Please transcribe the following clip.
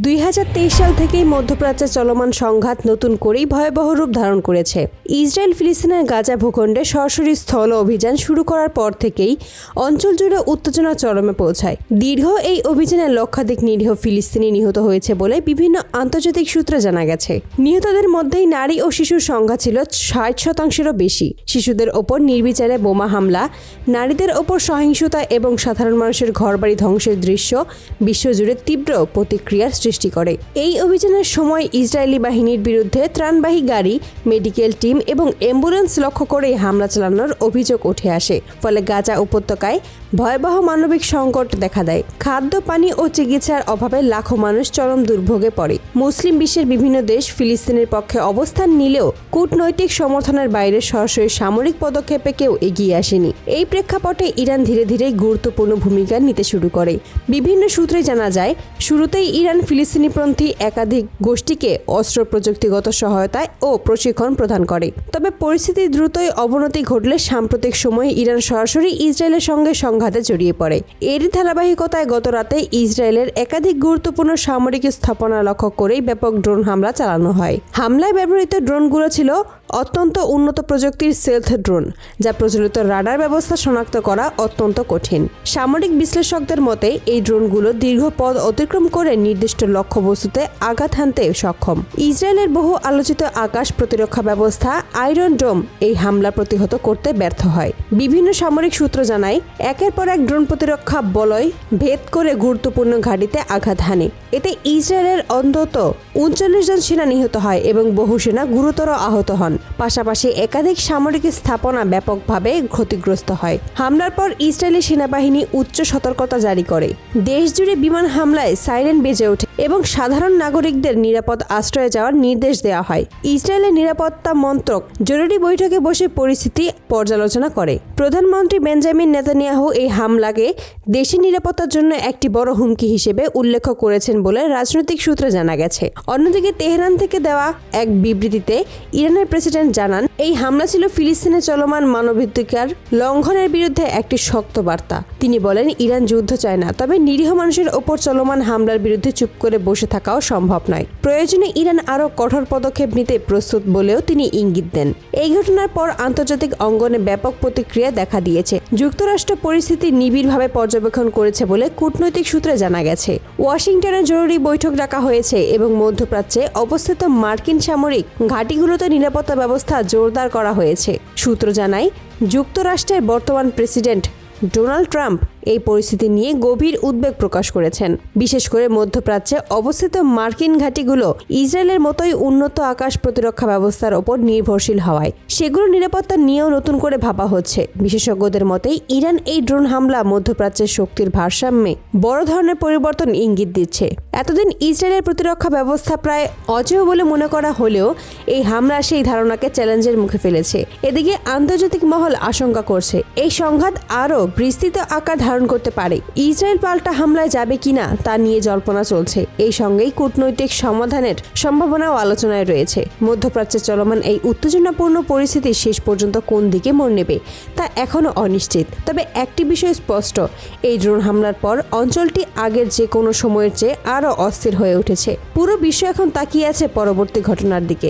2023 সাল থেকেই মধ্যপ্রাচ্যে চলমান সংঘাত নতুন করেই ভয়াবহ রূপ ধারণ করেছে। ইসরায়েল ফিলিস্তিনের গাজা ভূখণ্ডে সরাসরি স্থল অভিযান শুরু করার পর থেকেই অঞ্চল জুড়ে উত্তেজনা চরমে পৌঁছায়। দীর্ঘ এই অভিযানে লক্ষাধিক নিরীহ ফিলিস্তিনি নিহত হয়েছে বলে বিভিন্ন আন্তর্জাতিক সূত্রে জানা গেছে। নিহতদের মধ্যেই নারী ও শিশুর সংখ্যা ছিল 60%-এরও বেশি। শিশুদের ওপর নির্বিচারে বোমা হামলা, নারীদের ওপর সহিংসতা এবং সাধারণ মানুষের ঘরবাড়ি ধ্বংসের দৃশ্য বিশ্বজুড়ে তীব্র প্রতিক্রিয়ার সৃষ্টি করে। এই অভিযানের সময় ইসরায়েলি বাহিনীর বিরুদ্ধে ত্রাণবাহী গাড়ি, মেডিকেল টিম এবং অ্যাম্বুলেন্স লক্ষ্য করে হামলা চালানোর অভিযোগ উঠে আসে। ফলে গাজা উপত্যকায় ভয়াবহ মানবিক সংকট দেখা দেয়। খাদ্য, পানি ও চিকিৎসার অভাবে লাখো মানুষ চরম দুর্ভোগে পড়ে। মুসলিম বিশ্বের বিভিন্ন দেশ ফিলিস্তিনের পক্ষে অবস্থান নিলেও কূটনৈতিক সমর্থনের বাইরে সরাসরি সামরিক পদক্ষেপে কেউ এগিয়ে আসেনি। এই প্রেক্ষাপটে ইরান ধীরে ধীরে গুরুত্বপূর্ণ ভূমিকা নিতে শুরু করে। বিভিন্ন সূত্রে জানা যায়, শুরুতেই ইরান ফিলিস্তিনিপন্থী একাধিক গোষ্ঠীকে অস্ত্র, প্রযুক্তিগত সহায়তা ও প্রশিক্ষণ প্রদান করে। তবে পরিস্থিতি দ্রুতই অবনতি ঘটলে সাম্প্রতিক সময়ে ইরান সরাসরি ইসরায়েলের সঙ্গে সংঘাতে জড়িয়ে পড়ে। এরই ধারাবাহিকতায় গত রাতে ইসরায়েলের একাধিক গুরুত্বপূর্ণ সামরিক স্থাপনা লক্ষ্য করেই ব্যাপক ড্রোন হামলা চালানো হয়। হামলায় ব্যবহৃত ড্রোনগুলো ছিল অত্যন্ত উন্নত প্রযুক্তির সেলথ ড্রোন, যা প্রচলিত রাডার ব্যবস্থা শনাক্ত করা অত্যন্ত কঠিন। সামরিক বিশ্লেষকদের মতে এই ড্রোনগুলো দীর্ঘ পথ অতিক্রম করে নির্দিষ্ট লক্ষ্যবস্তুতে আঘাত হানতে সক্ষম। ইসরায়েলের বহু আলোচিত আকাশ প্রতিরক্ষা ব্যবস্থা আয়রন ডোম এই হামলা প্রতিহত করতে ব্যর্থ হয়। বিভিন্ন সামরিক সূত্র জানায়, একের পর এক ড্রোন প্রতিরক্ষা বলয় ভেদ করে গুরুত্বপূর্ণ ঘাঁটিতে আঘাত হানে। এতে ইসরায়েলের অন্তত 39 জন সেনা নিহত হয় এবং বহু সেনা গুরুতর আহত হন। পাশাপাশি একাধিক সামরিক স্থাপনা ব্যাপকভাবে ক্ষতিগ্রস্ত হয়। হামলার পর ইসরায়েলি সেনাবাহিনী উচ্চ সতর্কতা জারি করে। দেশজুড়ে বিমান হামলায় সাইরেন বেজে ওঠে এবং সাধারণ নাগরিকদের নিরাপদ আশ্রয়ে যাওয়ার নির্দেশ দেওয়া হয়। ইসরায়েলের নিরাপত্তা মন্ত্রক জরুরি বৈঠকে বসে পরিস্থিতি পর্যালোচনা করে। প্রধানমন্ত্রী বেঞ্জামিন নেতানিয়াহু এই হামলাকে দেশের নিরাপত্তার জন্য একটি বড় হুমকি হিসেবে উল্লেখ করেছেন বলে রাজনৈতিক সূত্রে জানা গেছে। অন্যদিকে তেহরান থেকে দেওয়া এক বিবৃতিতে ইরানের প্রেসিডেন্ট জানান, এই হামলা ছিল ফিলিস্তিনে চলমান মানবাধিকার লঙ্ঘনের বিরুদ্ধে একটি শক্ত বার্তা। তিনি বলেন, ইরান যুদ্ধ চায় না, তবে নিরীহ মানুষের ওপর চলমান হামলার বিরুদ্ধে চুপ করে বসে থাকাও সম্ভব নয়। প্রয়োজনে ইরান আরও কঠোর পদক্ষেপ নিতে প্রস্তুত বলেও তিনি ইঙ্গিত দেন। এই ঘটনার পর আন্তর্জাতিক অঙ্গনে ব্যাপক প্রতিক্রিয়া দেখা দিয়েছে। যুক্তরাষ্ট্র পরিস্থিতি নিবিড়ভাবে পর্যবেক্ষণ করেছে বলে কূটনৈতিক সূত্রে জানা গেছে। ওয়াশিংটনে জরুরি বৈঠক ডাকা হয়েছে এবং মধ্যপ্রাচ্যে অবস্থিত মার্কিন সামরিক ঘাঁটিগুলোতে নিরাপত্তা ব্যবস্থা জোরদার করা হয়েছে। সূত্র জানায়, যুক্তরাষ্ট্রের বর্তমান প্রেসিডেন্ট ডোনাল্ড ট্রাম্প এই পরিস্থিতি নিয়ে গভীর উদ্বেগ প্রকাশ করেছেন। বিশেষ করে মধ্যপ্রাচ্যে অবস্থিত মার্কিন ঘাঁটিগুলো ইসরায়েলের মতোই উন্নত আকাশ প্রতিরক্ষা ব্যবস্থার ওপর নির্ভরশীল হওয়ায় সেগুলোর নিরাপত্তা নিয়েও নতুন করে ভাবা হচ্ছে। বিশেষজ্ঞদের মতে ইরান এই ড্রোন হামলা মধ্যপ্রাচ্যের শক্তির ভারসাম্যে বড় ধরনের পরিবর্তন ইঙ্গিত দিচ্ছে। এতদিন ইসরায়েলের প্রতিরক্ষা ব্যবস্থা প্রায় অজেয় বলে মনে করা হলেও এই হামলা সেই ধারণাকে চ্যালেঞ্জের মুখে ফেলেছে। এদিকে আন্তর্জাতিক মহল আশঙ্কা করছে, এই সংঘাত আরও বিস্তৃত আকার ধারণ করতে পারে। ইসরায়েল পাল্টা হামলায় যাবে কিনা তা নিয়ে জল্পনা চলছে। এই সঙ্গেই কূটনৈতিক সমাধানের সম্ভাবনাও আলোচনায় রয়েছে। মধ্যপ্রাচ্যে চলমান এই উত্তেজনাপূর্ণ পরিস্থিতি শেষ পর্যন্ত কোন দিকে মোড় নেবে তা এখনও অনিশ্চিত। তবে একটি বিষয় স্পষ্ট, এই ড্রোন হামলার পর অঞ্চলটি আগের যে কোনো সময়ের চেয়ে আরও অস্থির হয়ে উঠেছে। পুরো বিশ্ব এখন তাকিয়ে আছে পরবর্তী ঘটনার দিকে।